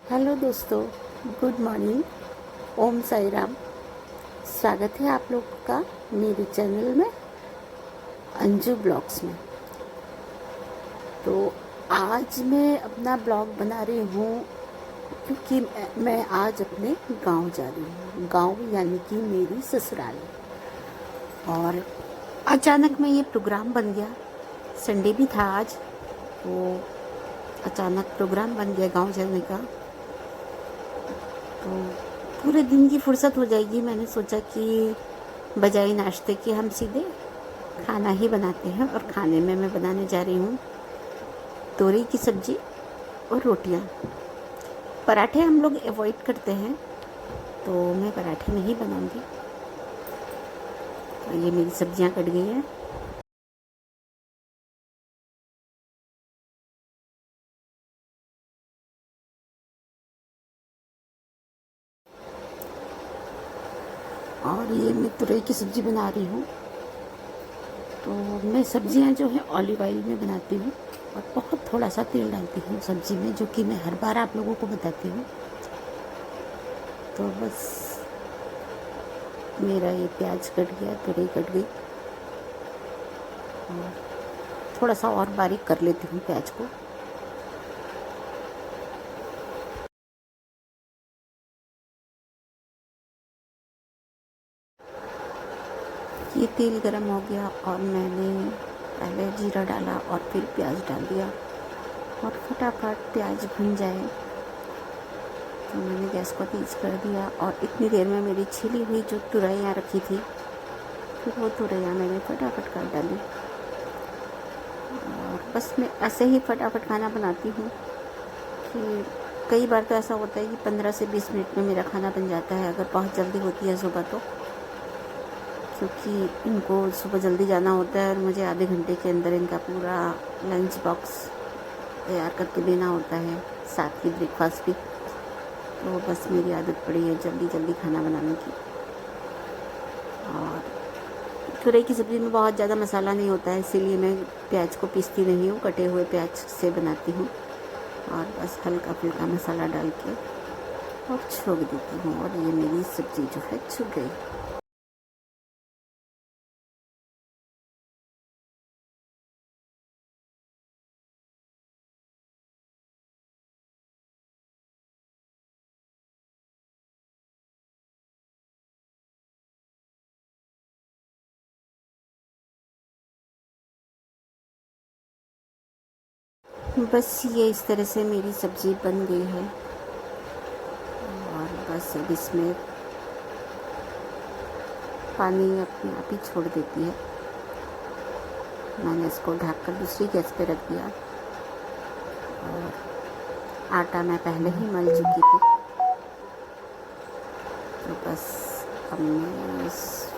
Hello दोस्तों, good morning. ओम साई राम। स्वागत है आप लोगों का मेरे चैनल में, अंजू ब्लॉग्स में। तो आज मैं अपना ब्लॉग बना रही हूँ क्योंकि मैं आज अपने गांव जा रही हूँ। गांव यानी कि मेरी ससुराल। और अचानक में ये प्रोग्राम बन गया। संडे भी था आज, तो अचानक प्रोग्राम बन गया गांव जाने का। तो पूरे दिन की फुर्सत हो जाएगी। मैंने सोचा कि बजाय नाश्ते के हम सीधे खाना ही बनाते हैं। और खाने में मैं बनाने जा रही हूँ तोरई की सब्ज़ी और रोटियाँ। पराठे हम लोग अवॉइड करते हैं, तो मैं पराठे नहीं बनाऊँगी। तो ये मेरी सब्जियाँ कट गई हैं। और ये मैं तुरई की सब्ज़ी बना रही हूँ। तो मैं सब्जियां जो है ऑलिव ऑयल में बनाती हूँ और बहुत थोड़ा सा तेल डालती हूँ सब्ज़ी में, जो कि मैं हर बार आप लोगों को बताती हूँ। तो बस मेरा ये प्याज कट गया, तुरई कट गई। और थोड़ा सा और बारीक कर लेती हूँ प्याज को। ये तेल गरम हो गया और मैंने पहले जीरा डाला और फिर प्याज डाल दिया। और फटाफट प्याज भुन जाए तो मैंने गैस को तेज़ कर दिया। और इतनी देर में मेरी छिली हुई जो तुरैयाँ रखी थी, फिर वो तुरैयाँ मैंने फटाफट काट डाली। और बस मैं ऐसे ही फटाफट खाना बनाती हूँ कि कई बार तो ऐसा होता है कि 15 से 20 मिनट में मेरा खाना बन जाता है, अगर बहुत जल्दी होती है सुबह तो। क्योंकि इनको सुबह जल्दी जाना होता है और मुझे आधे घंटे के अंदर इनका पूरा लंच बॉक्स तैयार करके देना होता है, साथ ही ब्रेकफास्ट भी। तो बस मेरी आदत पड़ी है जल्दी जल्दी खाना बनाने की। और तुरई की सब्ज़ी में बहुत ज़्यादा मसाला नहीं होता है, इसीलिए मैं प्याज को पीसती नहीं हूँ, कटे हुए प्याज से बनाती हूँ। और बस हल्का फुल्का मसाला डाल के और छोड़ देती हूँ। और ये मेरी सब्ज़ी जो है छुप गई। बस ये इस तरह से मेरी सब्ज़ी बन गई है। और बस अब इसमें पानी अपने आप ही छोड़ देती है। मैंने इसको ढककर दूसरी गैस पे रख दिया। और आटा मैं पहले ही मल चुकी थी। तो बस अब मैं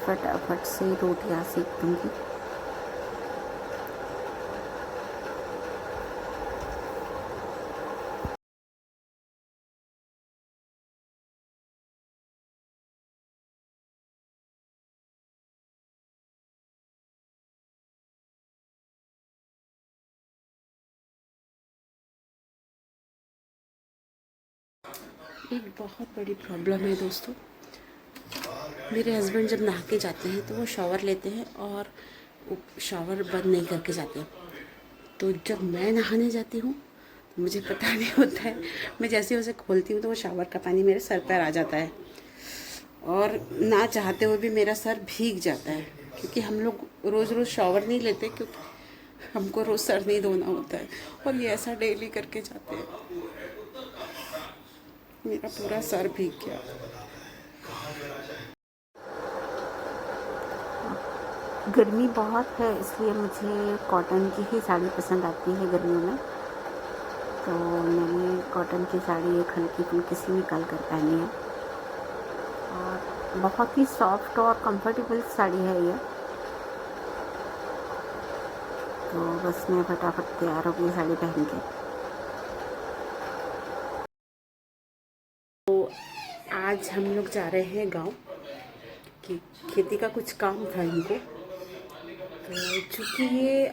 फटाफट से रोटियां सेक दूँगी। एक बहुत बड़ी प्रॉब्लम है दोस्तों। मेरे हस्बैंड जब नहा के जाते हैं तो वो शॉवर लेते हैं और शॉवर बंद नहीं करके जाते हैं। तो जब मैं नहाने जाती हूँ तो मुझे पता नहीं होता है, मैं जैसे उसे खोलती हूँ तो वो शॉवर का पानी मेरे सर पर आ जाता है। और ना चाहते हुए भी मेरा सर भीग जाता है, क्योंकि हम लोग रोज़ रोज़ शॉवर नहीं लेते, क्योंकि हमको रोज़ सर नहीं धोना होता है। और ये ऐसा डेली करके जाते हैं। मेरा पूरा सर भीग गया। गर्मी बहुत है, इसलिए मुझे कॉटन की ही साड़ी पसंद आती है गर्मियों में। तो मैंने कॉटन की साड़ी एक हल्की फुल्की सी निकाल कर पहनी है। और बहुत ही सॉफ्ट और कंफर्टेबल साड़ी है ये। तो बस मैं फटाफट तैयार हो गई साड़ी पहन के। तो आज हम लोग जा रहे हैं गांव कि खेती का कुछ काम था इनको। तो चूँकि ये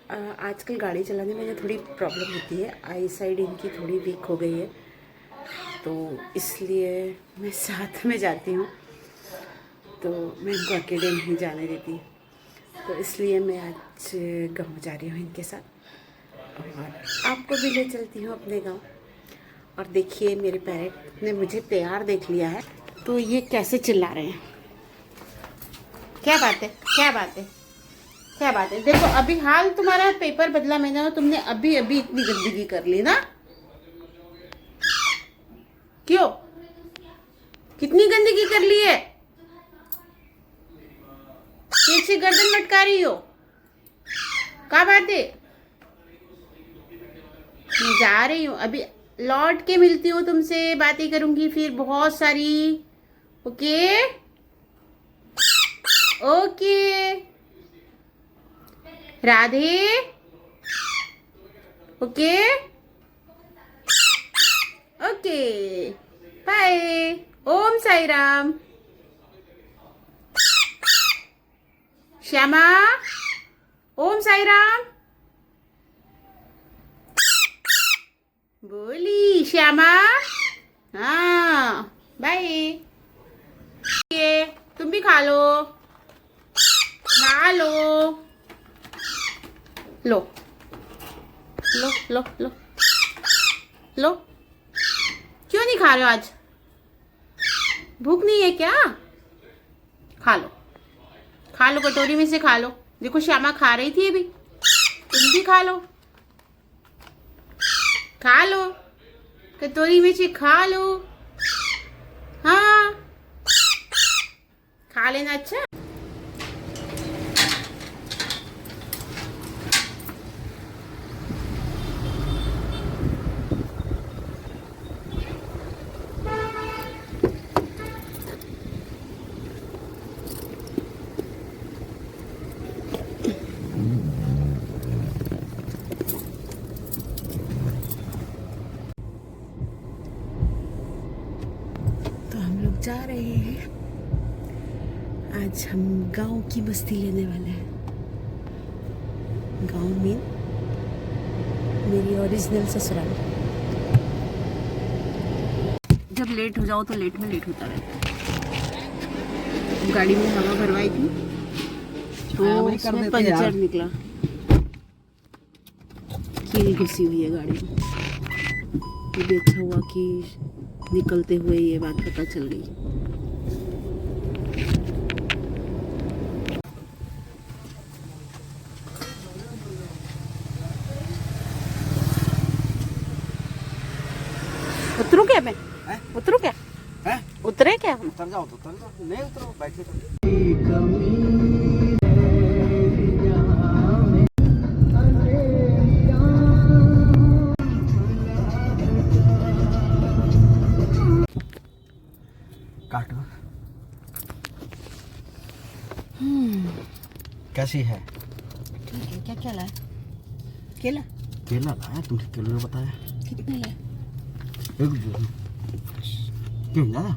आजकल गाड़ी चलाने में थोड़ी प्रॉब्लम होती है, आई साइड इनकी थोड़ी वीक हो गई है। तो इसलिए मैं साथ में जाती हूँ, तो मैं इनको अकेले नहीं जाने देती। तो इसलिए मैं आज गाँव जा रही हूँ इनके साथ और आपको भी ले चलती हूँ अपने गाँव। और देखिए मेरे पैरेट ने मुझे तैयार देख लिया है, तो ये कैसे चिल्ला रहे हैं। क्या बात है, क्या बात है, क्या बात है। देखो अभी हाल तुम्हारा पेपर बदला मैंने और तुमने अभी अभी इतनी गंदगी कर ली ना। क्यों, कितनी गंदगी कर ली है? पीछे गर्दन मटका रही हो, क्या बात है? मैं जा रही हूँ, अभी लौट के मिलती हूँ तुमसे, बातें करूंगी फिर बहुत सारी। Okay okay Radhe, okay okay, bye. Om Sai Ram. Shyama, Om Sai Ram बोली। श्यामा, हाँ बाय। ये तुम भी खा लो, खा लो, लो लो लो लो लो। क्यों नहीं खा रहे हो आज? भूख नहीं है क्या? खा लो, खा लो, कटोरी में से खा लो। देखो श्यामा खा रही थी अभी, तुम भी खा लो, खा लो, कटोरी में से खा लो। हाँ खा लेना। अच्छा जा रहे हैं, आज हम गांव की मस्ती लेने वाले हैं। गांव में मेरी ओरिजिनल ससुराल। जब लेट हो जाओ तो लेट में लेट होता रहता है। गाड़ी में हवा भरवाई थी तो उसमें पंचर निकला, कील घुसी हुई है गाड़ी में। ये भी अच्छा हुआ कि निकलते हुए ये बात पता चल गई। उतरू क्या मैं? उतरू क्या? उतरे क्या? उतर जाओ, उतर जाओ। नहीं उतरो, बैठे तो। काटो। कैसी है? ठीक है। क्या क्या लाया? केला। केला लाया, तुमसे केला बताया। कितने लाए? एक क्यों ज्यादा?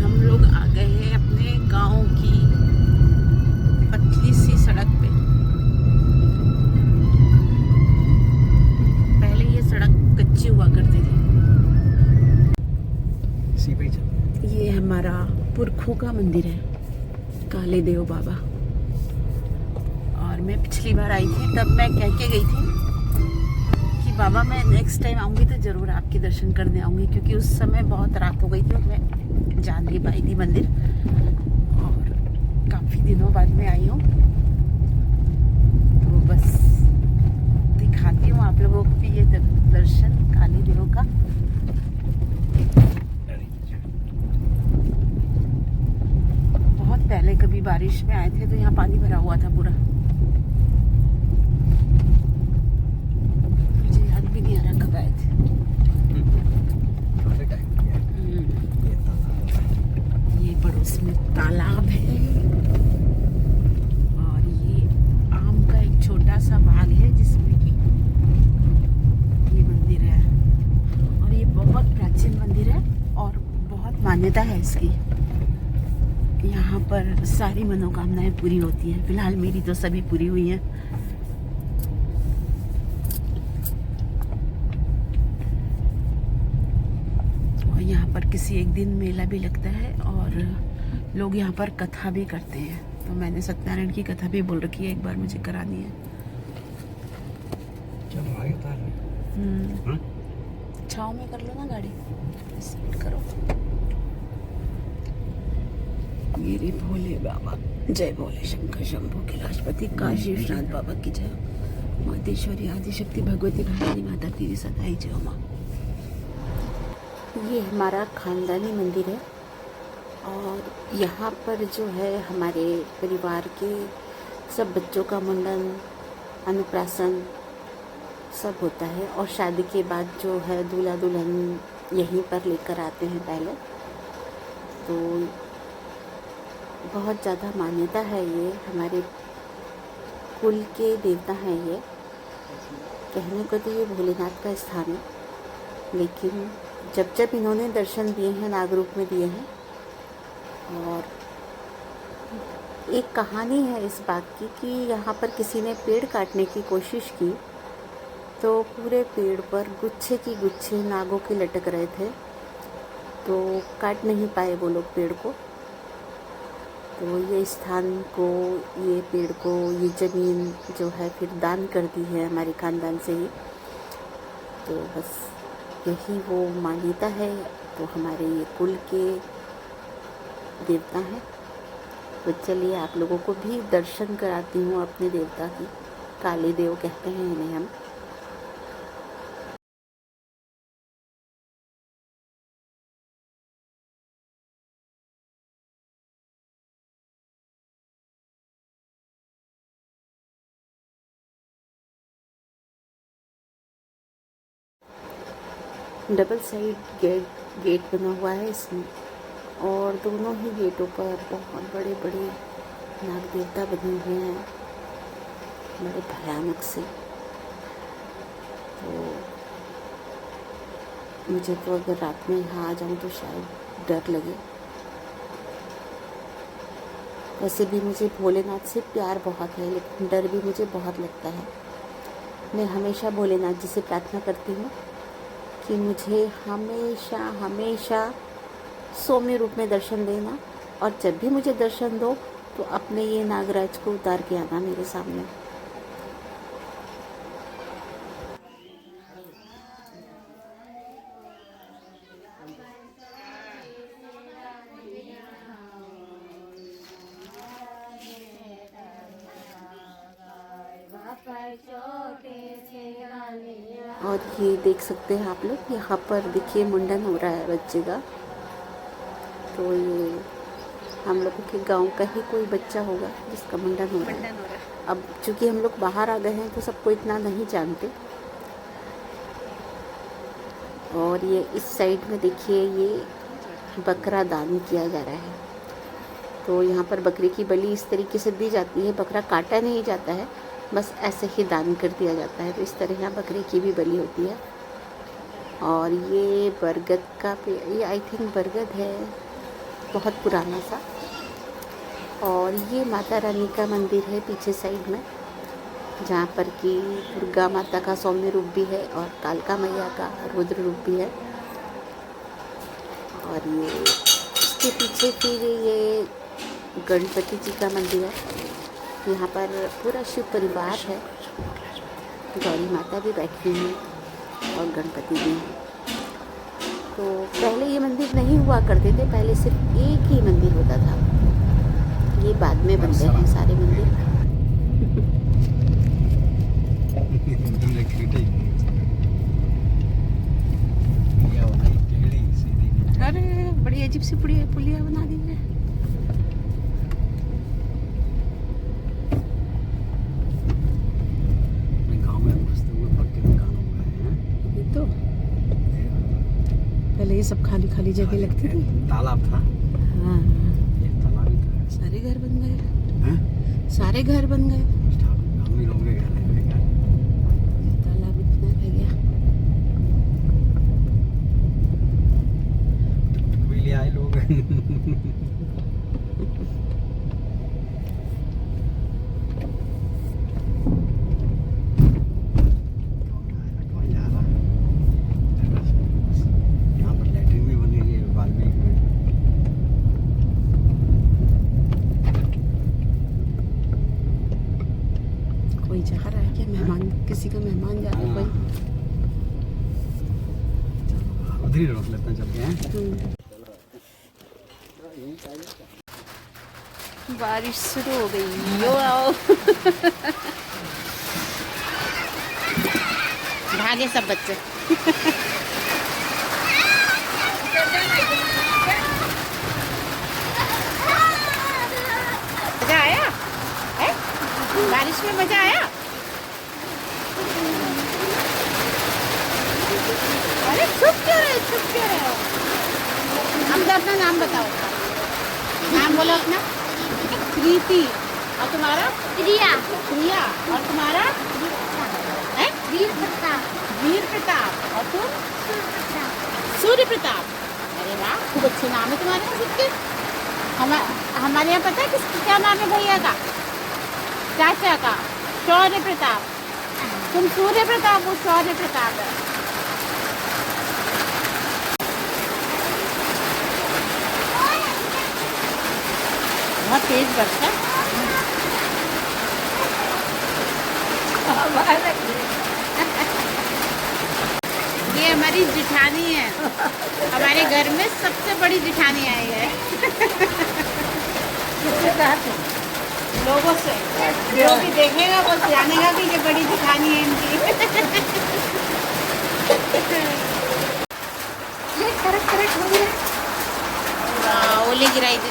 हम लोग आ गए हैं अपने गांव की पतली सी सड़क पे। पहले ये सड़क कच्ची हुआ करती थी। ये हमारा पुरखों का मंदिर है, काले देव बाबा। और मैं पिछली बार आई थी तब मैं कह के गई थी कि बाबा मैं नेक्स्ट टाइम आऊँगी तो ज़रूर आपके दर्शन करने आऊँगी, क्योंकि उस समय बहुत रात हो गई थी और मैं जा नहीं पाई थी मंदिर। और काफ़ी दिनों बाद में आई हूँ, तो बस दिखाती हूँ आप लोगों को भी ये दर्शन काली देव का। बहुत पहले कभी बारिश में आए थे तो यहाँ पानी भरा हुआ था पूरा, मुझे याद भी नहीं आ रहा कब आए थे। ये पड़ोस में तालाब है और ये आम का एक छोटा सा बाग है जिसमें कि ये मंदिर है। और ये बहुत प्राचीन मंदिर है और बहुत मान्यता है इसकी। यहाँ पर सारी मनोकामनाएं पूरी होती हैं। फिलहाल मेरी तो सभी पूरी हुई हैं। और यहाँ पर किसी एक दिन मेला भी लगता है और लोग यहाँ पर कथा भी करते हैं। तो मैंने सत्यनारायण की कथा भी बोल रखी है, एक बार मुझे करानी है। चलो आगे उतार ले। छाँव में कर लो ना गाड़ी, सीट करो। मेरे भोले बाबा, जय भोले शंकर शंभू कैलाशपति काशी विश्वनाथ बाबा की जय। मातेश्वरी आदिशक्ति भगवती भवानी माता तेरी सदाई जय माँ। ये हमारा खानदानी मंदिर है और यहाँ पर जो है हमारे परिवार के सब बच्चों का मुंडन, अन्नप्राशन सब होता है। और शादी के बाद जो है दूल्हा दुल्हन यहीं पर लेकर आते हैं पहले। तो बहुत ज़्यादा मान्यता है, ये हमारे कुल के देवता हैं। ये कहने को तो ये भोलेनाथ का स्थान है, लेकिन जब जब इन्होंने दर्शन दिए हैं नाग रूप में दिए हैं। और एक कहानी है इस बात की कि यहाँ पर किसी ने पेड़ काटने की कोशिश की तो पूरे पेड़ पर गुच्छे की गुच्छे नागों के लटक रहे थे, तो काट नहीं पाए वो लोग पेड़ को। तो ये स्थान को, ये पेड़ को, ये ज़मीन जो है फिर दान कर दी है हमारे ख़ानदान से ही। तो बस यही वो मान्यता है। तो हमारे ये कुल के देवता हैं। तो चलिए आप लोगों को भी दर्शन कराती हूँ अपने देवता की। काली देव कहते हैं इन्हें हम। डबल साइड गेट बना हुआ है इसमें, और दोनों ही गेटों पर बहुत बड़े बड़े नाग देवता बने हुए हैं, बड़े भयानक से। तो मुझे तो अगर रात में यहाँ आ जाऊँ तो शायद डर लगे। वैसे भी मुझे भोलेनाथ से प्यार बहुत है, लेकिन डर भी मुझे बहुत लगता है। मैं हमेशा भोलेनाथ जी से प्रार्थना करती हूँ कि मुझे हमेशा हमेशा सौम्य रूप में दर्शन देना, और जब भी मुझे दर्शन दो तो अपने ये नागराज को उतार के आना मेरे सामने। और ये देख सकते हैं आप लोग, यहाँ पर देखिए मुंडन हो रहा है बच्चे का। तो ये हम लोगों के गांव का ही कोई बच्चा होगा जिसका मुंडन हो रहा है। अब चूँकि हम लोग बाहर आ गए हैं तो सबको इतना नहीं जानते। और ये इस साइड में देखिए ये बकरा दान किया जा रहा है। तो यहाँ पर बकरे की बलि इस तरीके से दी जाती है, बकरा काटा नहीं जाता है, बस ऐसे ही दान कर दिया जाता है। तो इस तरह यहाँ बकरे की भी बलि होती है। और ये बरगद का पेड़, ये आई थिंक बरगद है, बहुत पुराना सा। और ये माता रानी का मंदिर है पीछे साइड में, जहाँ पर कि दुर्गा माता का सौम्य रूप भी है और कालका मैया का रुद्र रूप भी है। और ये इसके पीछे फिर ये गणपति जी का मंदिर है। यहाँ पर पूरा शिव परिवार है, गौरी माता भी बैठी हैं और गणपति भी हैं। तो पहले ये मंदिर नहीं हुआ करते थे, पहले सिर्फ एक ही मंदिर होता था। ये बाद में बन गए हैं सारे मंदिर। अरे बड़ी अजीब सी पुलिया बना दी है। तो पहले ये सब खाली खाली जगह लगती थी, तालाब था। हाँ ये तालाब ही था। सारे घर बन गए, सारे घर बन गए। हम ही लोग के घर है। तालाब इतना रह गया। कोई ले आए लोग। उधर ही रोक लेते हैं चल के हैं। बारिश शुरू हो गई। यो आओ। भागे सब बच्चे। मजा आया है? बारिश में मजा आया? अरे चुप क्यों रहे, चुप क्यों रहे हो? हम तो अपना नाम बताओ, नाम बोलो अपना। प्रीति। और तुम्हारा? प्रिया। प्रिया। और तुम्हारा? है? वीर प्रताप। वीर प्रताप। और तुम? सूर्य प्रताप। अरे वाह, खूब अच्छे नाम है तुम्हारे सबके। हमारे यहाँ पता है किस क्या नाम है भैया का, चाचा का? शौर्य प्रताप। तुम सूर्य प्रताप, वो शौर्य प्रताप है। बहुत तेज बरसा। ये हमारी जिठानी है, हमारे घर में सबसे बड़ी जिठानी आई है। लोगों से जो भी देखेगा वो जानेगा कि ये बड़ी जिठानी है इनकी। ओले गिर रहे हैं।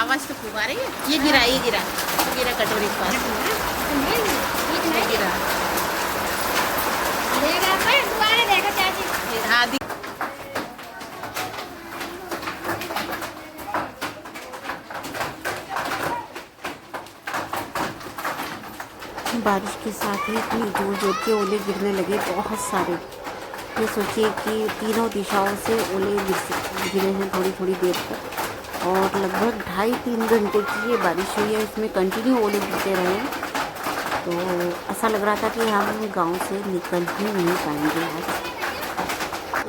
आवाज तो खूब आ रही है। ये गिरा कटोरी के पास। ये गिरा। हाँ, बारिश के साथ ही इतनी जोर जोर के ओले गिरने लगे, बहुत सारे। ये सोचिए कि तीनों दिशाओं से ओले गिरे हैं थोड़ी थोड़ी देर तक, और लगभग 2.5-3 घंटे की ये बारिश हुई है। इसमें कंटिन्यू ओले गिरते रहे, तो ऐसा लग रहा था कि हम गांव से निकल ही नहीं पाएंगे आज।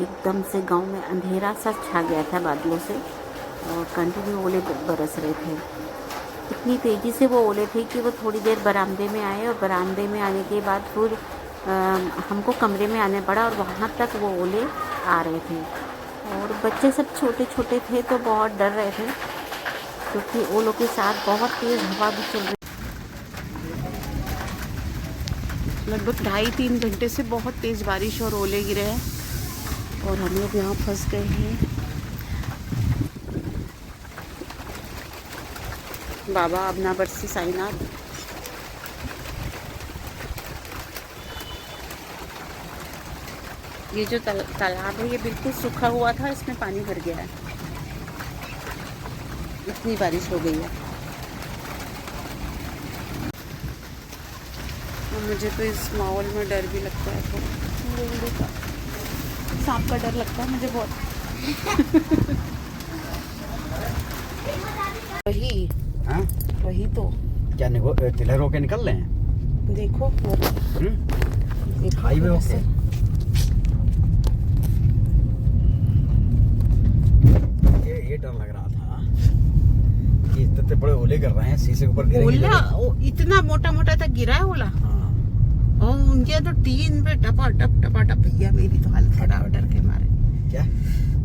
एकदम से गांव में अंधेरा सा छा गया था बादलों से, और कंटिन्यू ओले बरस रहे थे। इतनी तेज़ी से वो ओले थे कि वो थोड़ी देर बरामदे में आए, और बरामदे में आने के बाद फिर हमको कमरे में आने पड़ा, और वहाँ तक वो ओले आ रहे थे। और बच्चे सब छोटे छोटे थे तो बहुत डर रहे थे, क्योंकि ओलों के साथ बहुत तेज़ हवा भी चल रही। लगभग 2.5-3 घंटे से बहुत तेज़ बारिश और ओले गिरे हैं, और हम लोग यहाँ फंस गए हैं। बाबा अब ना बरसी साईनाथ। ये जो तालाब है ये बिल्कुल सूखा हुआ था, इसमें पानी भर गया है, इतनी बारिश हो गई है। और मुझे तो इस माहौल में डर भी लगता है, तो सांप का डर लगता है मुझे बहुत। वही हाँ? वही तो क्या तिलर होके निकल रहे हैं? देखो हाईवे होके। ये डर लग रहा था कि इतने बड़े ओले कर रहे हैं, शीशे के ऊपर गिरेंगे। ओला इतना मोटा मोटा तक गिरा है ओला। हाँ। और उनके तो टीन पे टपा भैया, मेरी तो हालत खराब है डर के मारे। क्या?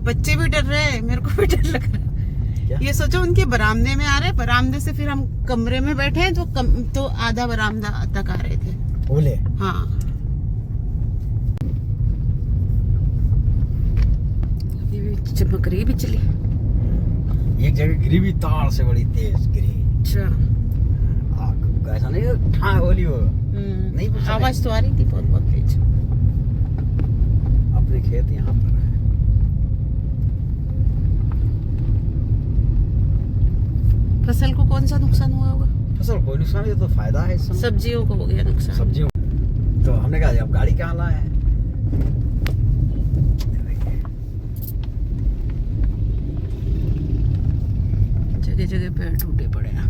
बच्चे भी डर रहे हैं, मेरे को भी डर लग रहा है। ये सोचो उनके बरामदे में आ रहे, बरामदे से फिर हम कमरे में बैठे हैं, तो आधा बरामदा तक आ रहे थे ओले। हाँ, अभी भी चमक रही बिजली। एक जगह गिरी भी, तार से बड़ी तेज गिरी। अच्छा, ऐसा नहीं ठाए होली हो नहीं, आवाज तो आ रही थी बहुत बहुत तेज। अपने खेत यहाँ पर है। फसल को कौन सा नुकसान हुआ होगा? फसल कोई नुकसान नहीं, तो फायदा है इस समय। सब्जियों को हो गया नुकसान। सब्जियों तो हमने कहा अब गाड़ी कहाँ लाए हैं। जगह जगह पेड़ टूटे पड़े हैं।